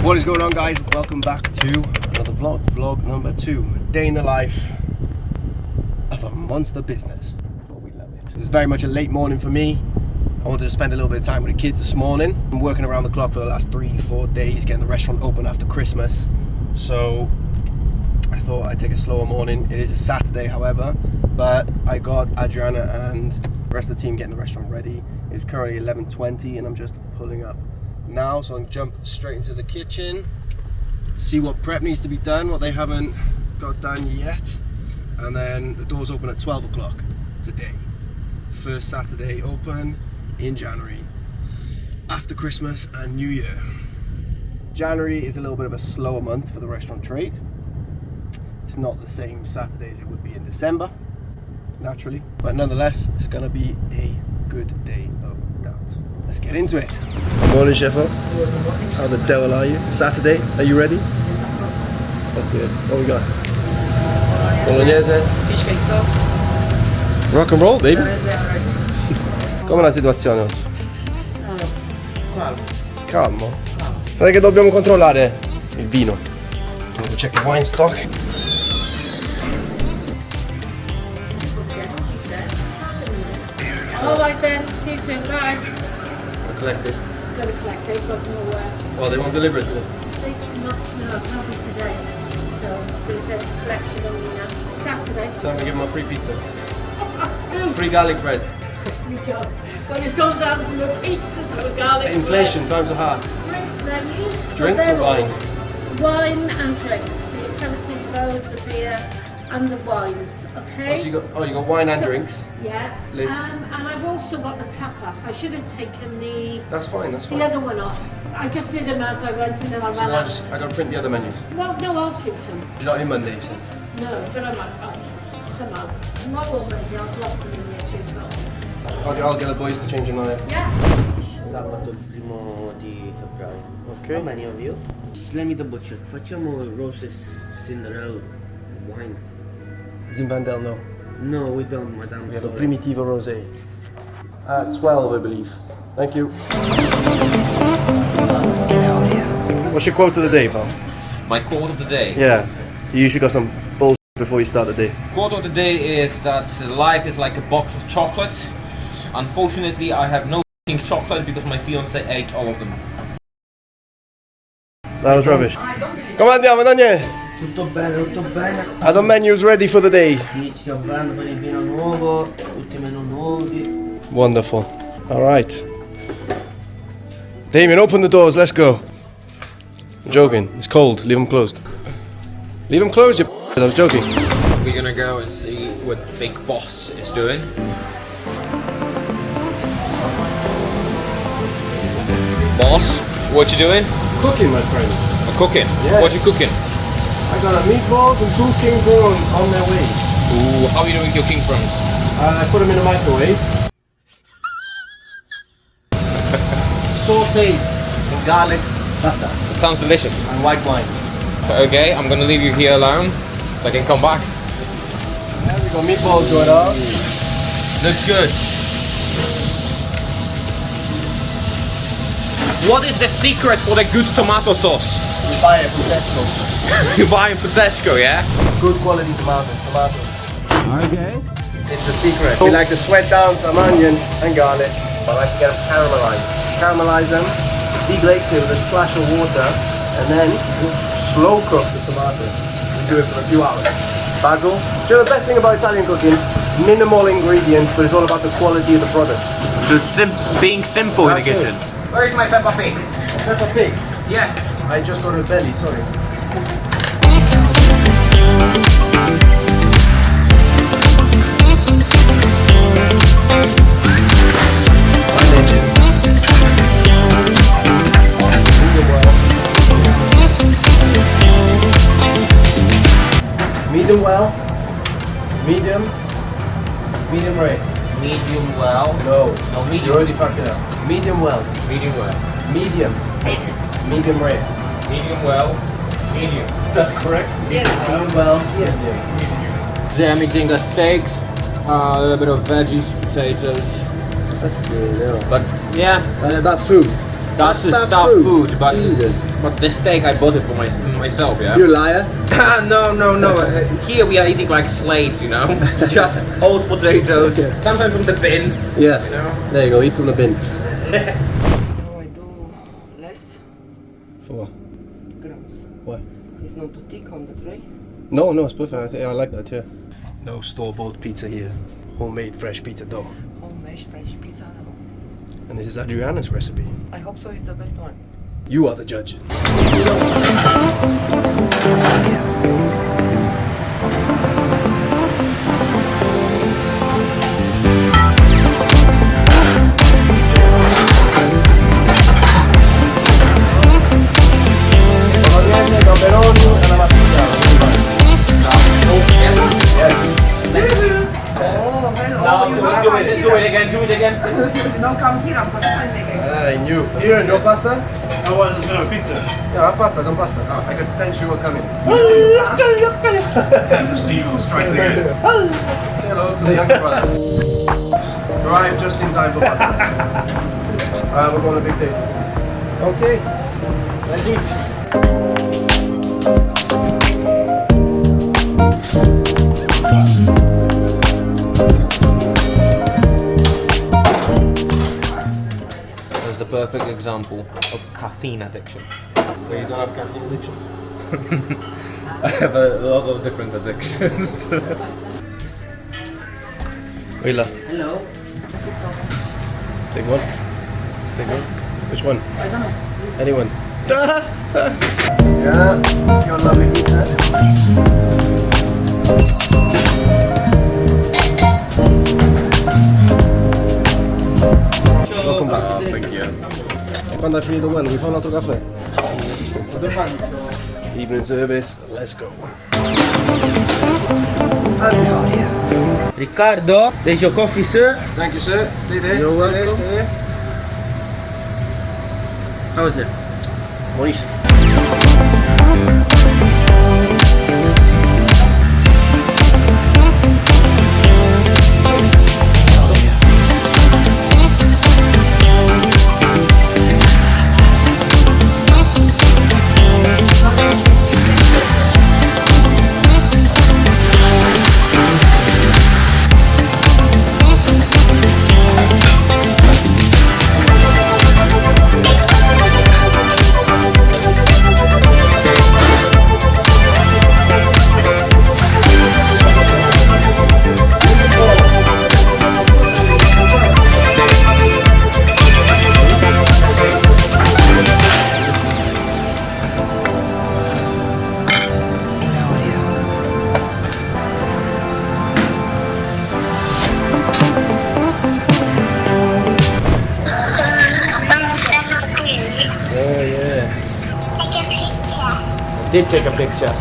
What is going on, guys? Welcome back to another vlog number 2, day in the life of a monster business. But we love it. It's very much a late morning for me. I wanted to spend a little bit of time with the kids this morning. I'm working around the clock for the last 3-4 days getting the restaurant open after Christmas, so I thought I'd take a slower morning. It is a Saturday, however, but I got Adriana and the rest of the team getting the restaurant ready. It's currently 11:20 and I'm just pulling up now, so I can jump straight into the kitchen, see what prep needs to be done, what they haven't got done yet, and then the doors open at 12 o'clock today. First Saturday open in January, after Christmas and New Year. January is a little bit of a slower month for the restaurant trade. It's not the same Saturday as it would be in December, naturally, but nonetheless, it's gonna be a good day, no doubt. Let's get into it. Good morning, Chefo. How the devil are you? Saturday, are you ready? Let's do it. What we got? Bolognese. Fish cake sauce. Rock and roll, baby. Com'è la situazione oggi? Calmo. Calmo. Sai che dobbiamo controllare il vino. We'll check the wine stock. All right then, see you soon, bye. Collect it. Gotta collect it, got nowhere. Oh, they won't deliver it today? No, can't be today. So there's a collection only now. Saturday. Time to give them a free pizza. Free garlic bread. Well, it's gone down from a pizza to a garlic Inflation, bread. times are hard. Drinks menus. Drinks or wine? Wine and drinks. The aperitivo, the beer, and the wines. Okay. Oh, so you got wine and drinks. Yeah. List. And I've also got the tapas. I should have taken the That's fine. That's fine. the other one off. I just did them as I went and then I So ran then out. I got to print the other menus. Well, no, I'll print them. You're not in Monday, you said? No, but I might. Somehow. Tomorrow or Monday, I'll drop them in the actual. I'll get the boys to change them on it. Yeah. Sabato il 1 di febbraio. Ok. How many of you? Let me double check. Facciamo roses Cinderella wine. Zinfandel, no. No, we don't, madame. We have a sorry. Primitivo Rosé. 12, I believe. Thank you. What's your quote of the day, pal? My quote of the day. Yeah. You usually got some bullshit before you start the day. Quote of the day is that life is like a box of chocolates. Unfortunately, I have no f***ing chocolate because my fiance ate all of them. That was rubbish. Come andiamo, Daniele? Tutto bene, tutto bene. Are the menus ready for the day? Sì, ci stiamo parlando per il vino nuovo, tutti i menu nuovi. Wonderful. All right. Damien, open the doors. Let's go. I'm joking. It's cold. Leave them closed. Leave them closed, you I was joking. We're gonna go and see what Big Boss is doing. Boss, what you doing? Cooking, my friend. Cooking. Yeah. What you cooking? I got a meatballs and 2 king prawns on their way. Ooh, how are you doing your king prawns? I put them in the microwave. Sauteed in garlic, butter, It sounds delicious. and white wine. Okay, I'm gonna leave you here alone so I can come back. Yeah, we got meatballs going on. Looks good. What is the secret for the good tomato sauce? We buy it from Tesco. You buy in Tesco, yeah? Good quality tomatoes. Okay. It's the secret. We like to sweat down some onion and garlic. I like to get them caramelized. Caramelize them, deglaze it with a splash of water, and then slow cook the tomatoes. We do it for a few hours. Basil. Do you know the best thing about Italian cooking? Minimal ingredients, but it's all about the quality of the product. So being simple That's it. Where is my Peppa Pig? Peppa Pig. Yeah. I just got her belly, sorry. Medium well, medium rare. Medium well. No, No, medium. you already fucked it up. Medium well, Medium well. medium, medium rare. Medium well. Medium. Is that correct? Yes. Medium well, yes. Today I'm eating the steaks, a little bit of veggies, potatoes. That's good, yeah. But yeah, That's that food. that's the stuff food. But Jesus. But this steak I bought it for myself, yeah? You liar. No. Here we are eating like slaves, you know? Just old potatoes, sometimes from the bin. Yeah. You know? There you go, eat from the bin. No, I do less For grams. what? It's not too thick on the tray. No, it's perfect. I like that too. No store-bought pizza here. Homemade fresh pizza dough. Homemade fresh pizza. And this is Adriana's recipe. I hope so. It's the best one. You are the judge. Do it again. Don't come here. I'm going to find again. I knew. Here, no pasta? Otherwise, it's no pizza. Yeah, pasta, no pasta. Oh, I could sense you were coming. The seagull strikes again. Say hello to the younger brother. Arrived just in time for pasta. We're going to big table. Okay, let's eat. That's the perfect example of caffeine addiction. Wait, you don't have caffeine addiction? I have a lot of different addictions. Willa, Hello. Thank you so much. take one. Take one. Which one? I don't know. Anyone? Yeah, your lovely pizza. Welcome back. Thank you. E quando hai finito quello, mi fa un altro caffè? Evening service, let's go. Riccardo, there's your coffee, sir. Thank you, sir. Stay there. You're stay there, welcome. stay there. How's it? Buonissimo. Did take a picture.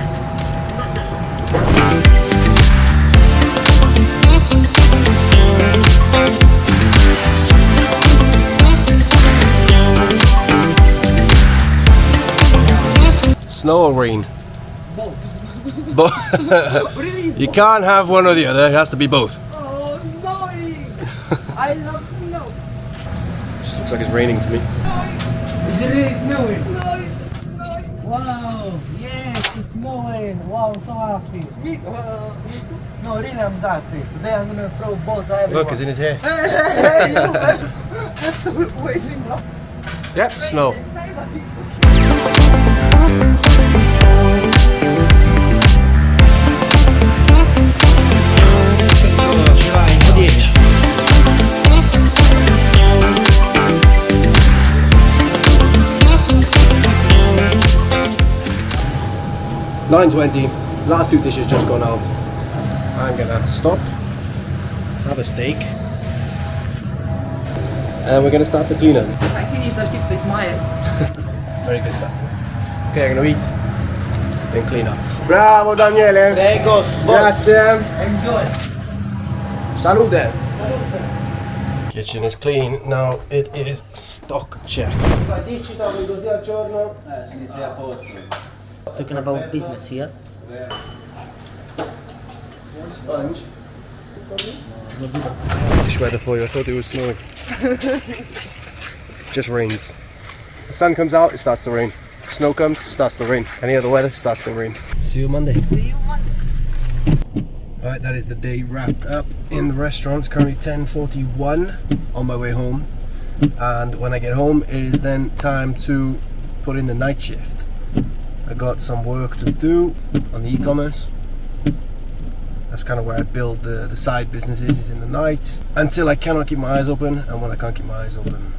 Snow or rain? Both. You can't have one or the other, it has to be both. Oh, snowing. I love snow. Just looks like it's raining to me. Is it really snowing? Snowing. Wow, yes, it's snowing. Wow, I'm so happy. No, really, I'm so happy. Today I'm gonna throw balls at everyone. Look, it's in his hair. Hey, you. I'm still waiting now. Yep, snow. $9.20. Last few dishes just gone out. I'm gonna stop, have a steak, and we're gonna start the cleanup. If I finish the shift, they smile. Very good stuff. Okay, I'm gonna eat and clean up. Bravo Daniele! Prego, Grazie! enjoy. Salute! Kitchen is clean, now it is stock check. Talking about business here. Sponge. Fish weather for you, I thought it was snowing. Just rains. The sun comes out, it starts to rain. Snow comes, starts to rain. Any other weather, starts to rain. See you Monday. See you Monday. Right, that is the day wrapped up in the restaurant. It's currently 10:41 on my way home. And when I get home, it is then time to put in the night shift. I got some work to do on the e-commerce. That's kind of where I build the side businesses, is in the night. Until I cannot keep my eyes open, and when I can't keep my eyes open,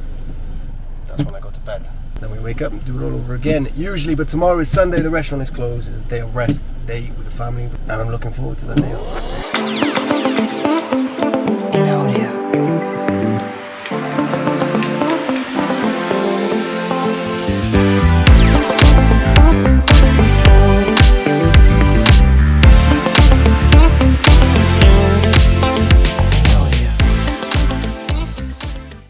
that's when I go to bed. Then we wake up and do it all over again, usually, but tomorrow is Sunday, the restaurant is closed, it's a day of rest, day with the family, and I'm looking forward to that day off.